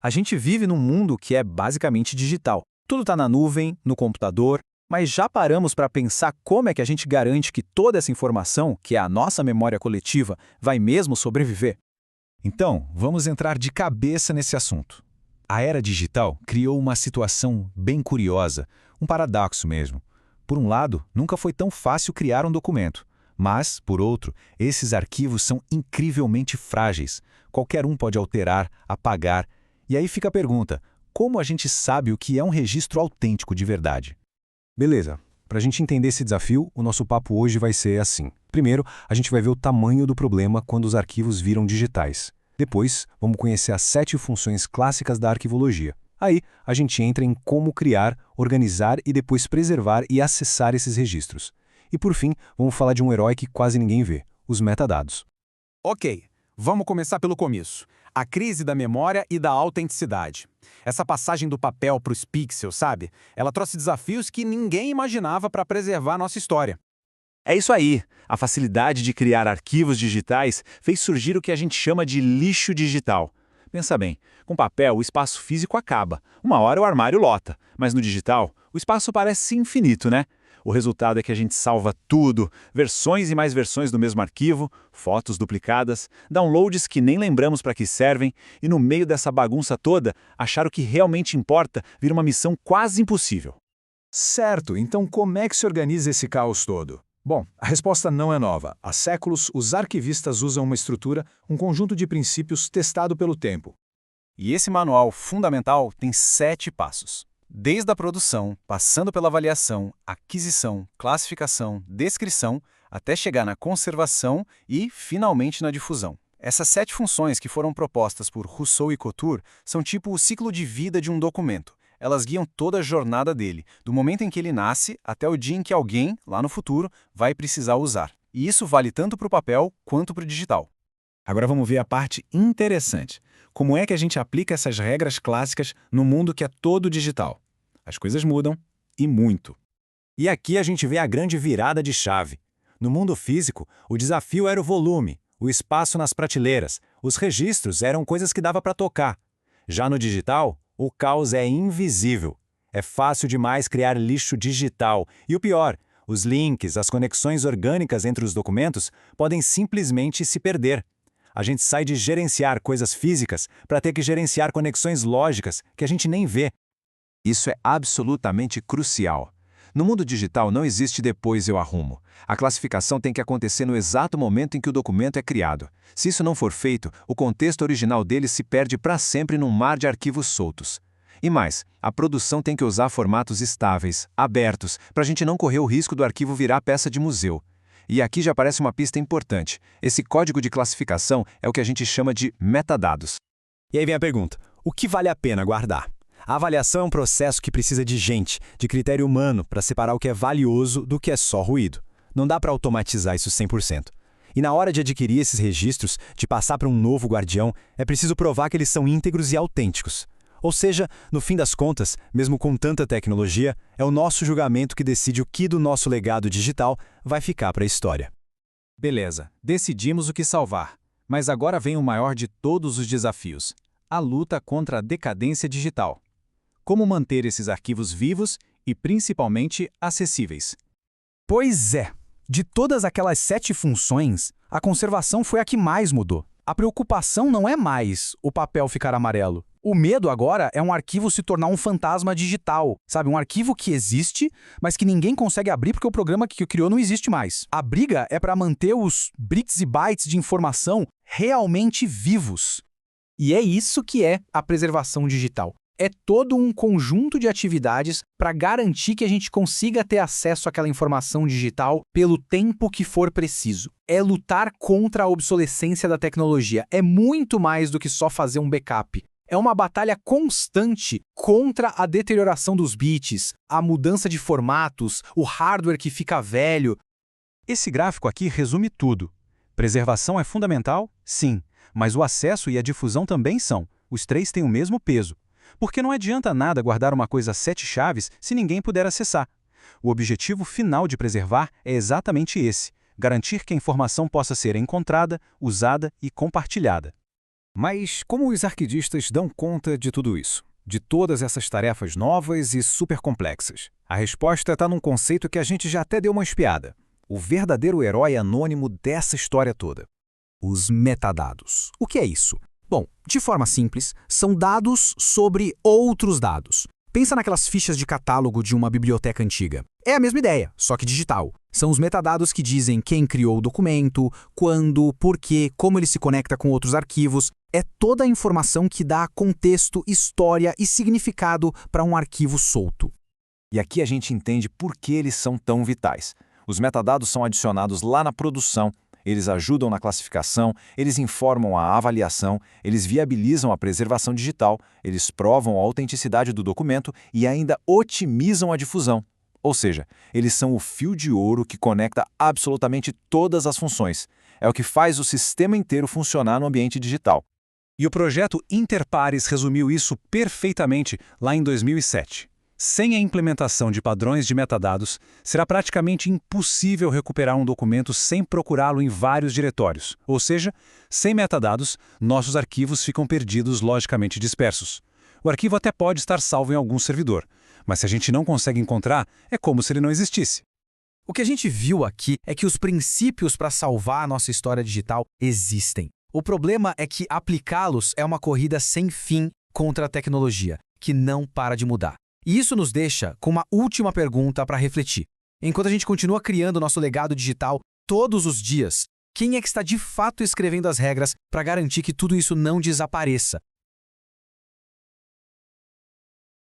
A gente vive num mundo que é basicamente digital. Tudo está na nuvem, no computador, mas já paramos para pensar como é que a gente garante que toda essa informação, que é a nossa memória coletiva, vai mesmo sobreviver? Então, vamos entrar de cabeça nesse assunto. A era digital criou uma situação bem curiosa, um paradoxo mesmo. Por um lado, nunca foi tão fácil criar um documento. Mas, por outro, esses arquivos são incrivelmente frágeis. Qualquer um pode alterar, apagar. E aí fica a pergunta: como a gente sabe o que é um registro autêntico de verdade? Beleza. Para a gente entender esse desafio, o nosso papo hoje vai ser assim. Primeiro, a gente vai ver o tamanho do problema quando os arquivos viram digitais. Depois, vamos conhecer as 7 funções clássicas da arquivologia. Aí, a gente entra em como criar, organizar e depois preservar e acessar esses registros. E por fim, vamos falar de um herói que quase ninguém vê, os metadados. Ok, vamos começar pelo começo. A crise da memória e da autenticidade. Essa passagem do papel para os pixels, sabe? Ela trouxe desafios que ninguém imaginava para preservar a nossa história. É isso aí. A facilidade de criar arquivos digitais fez surgir o que a gente chama de lixo digital. Pensa bem, com papel o espaço físico acaba. Uma hora o armário lota. Mas no digital, o espaço parece infinito, né? O resultado é que a gente salva tudo, versões e mais versões do mesmo arquivo, fotos duplicadas, downloads que nem lembramos para que servem, e no meio dessa bagunça toda, achar o que realmente importa vira uma missão quase impossível. Certo, então como é que se organiza esse caos todo? Bom, a resposta não é nova. Há séculos, os arquivistas usam uma estrutura, um conjunto de princípios testado pelo tempo. E esse manual fundamental tem 7 passos. Desde a produção, passando pela avaliação, aquisição, classificação, descrição, até chegar na conservação e, finalmente, na difusão. Essas 7 funções que foram propostas por Rousseau e Couture são tipo o ciclo de vida de um documento. Elas guiam toda a jornada dele, do momento em que ele nasce até o dia em que alguém, lá no futuro, vai precisar usar. E isso vale tanto para o papel quanto para o digital. Agora vamos ver a parte interessante. Como é que a gente aplica essas regras clássicas no mundo que é todo digital? As coisas mudam, e muito. E aqui a gente vê a grande virada de chave. No mundo físico, o desafio era o volume, o espaço nas prateleiras, os registros eram coisas que dava para tocar. Já no digital, o caos é invisível. É fácil demais criar lixo digital. E o pior, os links, as conexões orgânicas entre os documentos podem simplesmente se perder. A gente sai de gerenciar coisas físicas para ter que gerenciar conexões lógicas que a gente nem vê. Isso é absolutamente crucial. No mundo digital não existe depois eu arrumo. A classificação tem que acontecer no exato momento em que o documento é criado. Se isso não for feito, o contexto original dele se perde para sempre num mar de arquivos soltos. E mais, a produção tem que usar formatos estáveis, abertos, para a gente não correr o risco do arquivo virar peça de museu. E aqui já aparece uma pista importante. Esse código de classificação é o que a gente chama de metadados. E aí vem a pergunta: o que vale a pena guardar? A avaliação é um processo que precisa de gente, de critério humano, para separar o que é valioso do que é só ruído. Não dá para automatizar isso 100%. E na hora de adquirir esses registros, de passar para um novo guardião, é preciso provar que eles são íntegros e autênticos. Ou seja, no fim das contas, mesmo com tanta tecnologia, é o nosso julgamento que decide o que do nosso legado digital vai ficar para a história. Beleza, decidimos o que salvar. Mas agora vem o maior de todos os desafios: a luta contra a decadência digital. Como manter esses arquivos vivos e, principalmente, acessíveis? Pois é, de todas aquelas 7 funções, a conservação foi a que mais mudou. A preocupação não é mais o papel ficar amarelo. O medo agora é um arquivo se tornar um fantasma digital, sabe? Um arquivo que existe, mas que ninguém consegue abrir porque o programa que o criou não existe mais. A briga é para manter os bits e bytes de informação realmente vivos. E é isso que é a preservação digital. É todo um conjunto de atividades para garantir que a gente consiga ter acesso àquela informação digital pelo tempo que for preciso. É lutar contra a obsolescência da tecnologia. É muito mais do que só fazer um backup. É uma batalha constante contra a deterioração dos bits, a mudança de formatos, o hardware que fica velho. Esse gráfico aqui resume tudo. Preservação é fundamental? Sim. Mas o acesso e a difusão também são. Os 3 têm o mesmo peso. Porque não adianta nada guardar uma coisa a 7 chaves se ninguém puder acessar. O objetivo final de preservar é exatamente esse: garantir que a informação possa ser encontrada, usada e compartilhada. Mas como os arquivistas dão conta de tudo isso? De todas essas tarefas novas e super complexas? A resposta está num conceito que a gente já até deu uma espiada. O verdadeiro herói anônimo dessa história toda. Os metadados. O que é isso? Bom, de forma simples, são dados sobre outros dados. Pensa naquelas fichas de catálogo de uma biblioteca antiga. É a mesma ideia, só que digital. São os metadados que dizem quem criou o documento, quando, por quê, como ele se conecta com outros arquivos. É toda a informação que dá contexto, história e significado para um arquivo solto. E aqui a gente entende por que eles são tão vitais. Os metadados são adicionados lá na produção, eles ajudam na classificação, eles informam a avaliação, eles viabilizam a preservação digital, eles provam a autenticidade do documento e ainda otimizam a difusão. Ou seja, eles são o fio de ouro que conecta absolutamente todas as funções. É o que faz o sistema inteiro funcionar no ambiente digital. E o projeto Interpares resumiu isso perfeitamente lá em 2007. Sem a implementação de padrões de metadados, será praticamente impossível recuperar um documento sem procurá-lo em vários diretórios. Ou seja, sem metadados, nossos arquivos ficam perdidos logicamente dispersos. O arquivo até pode estar salvo em algum servidor, mas se a gente não consegue encontrar, é como se ele não existisse. O que a gente viu aqui é que os princípios para salvar a nossa história digital existem. O problema é que aplicá-los é uma corrida sem fim contra a tecnologia, que não para de mudar. E isso nos deixa com uma última pergunta para refletir. Enquanto a gente continua criando nosso legado digital todos os dias, quem é que está de fato escrevendo as regras para garantir que tudo isso não desapareça?